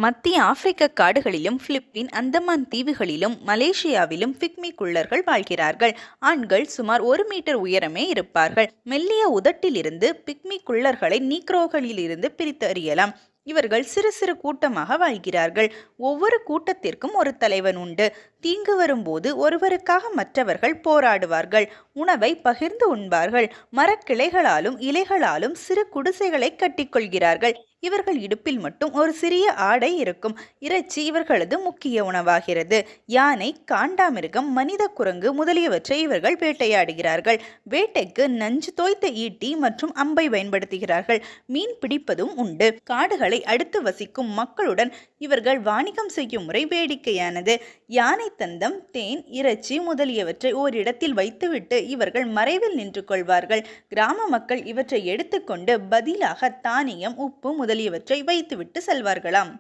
மத்திய ஆப்பிரிக்க காடுகளிலும் பிலிப்பீன் அந்தமான் தீவுகளிலும் மலேசியாவிலும் பிக்மி குள்ளர்கள் வாழ்கிறார்கள். ஆண்கள் சுமார் 1 மீட்டர் உயரமே இருப்பார்கள். மெல்லிய உதட்டிலிருந்து பிக்மி குள்ளர்களை நீக்ரோகளிலிருந்து பிரித்தறியலாம். இவர்கள் சிறு சிறு கூட்டமாக வாழ்கிறார்கள். ஒவ்வொரு கூட்டத்திற்கும் ஒரு தலைவன் உண்டு. தீங்கு வரும்போது ஒருவருக்காக மற்றவர்கள் போராடுவார்கள். உணவை பகிர்ந்து உண்பார்கள். மரக்கிளைகளாலும் இலைகளாலும் சிறு குடிசைகளை கட்டிக்கொள்கிறார்கள். இவர்கள் இடுப்பில் மட்டும் ஒரு சிறிய ஆடை இருக்கும். இறைச்சி இவர்களது முக்கிய உணவாகிறது. யானை, காண்டாமிருகம், மனித குரங்கு முதலியவற்றை இவர்கள் வேட்டையாடுகிறார்கள். வேட்டைக்கு நஞ்சு தோய்த்த ஈட்டி மற்றும் அம்பை பயன்படுத்துகிறார்கள். மீன் பிடிப்பதும் உண்டு. காடுகளை அடுத்து வசிக்கும் மக்களுடன் இவர்கள் வாணிகம் செய்யும் முறை வேடிக்கையானது. யானை தந்தம், தேன், இறைச்சி முதலியவற்றை ஓரிடத்தில் வைத்துவிட்டு இவர்கள் மறைவில் நின்று கொள்வார்கள். கிராம மக்கள் இவற்றை எடுத்துக்கொண்டு பதிலாக தானியம், உப்பு முதலியவற்றை வைத்துவிட்டு செல்வார்களாம்.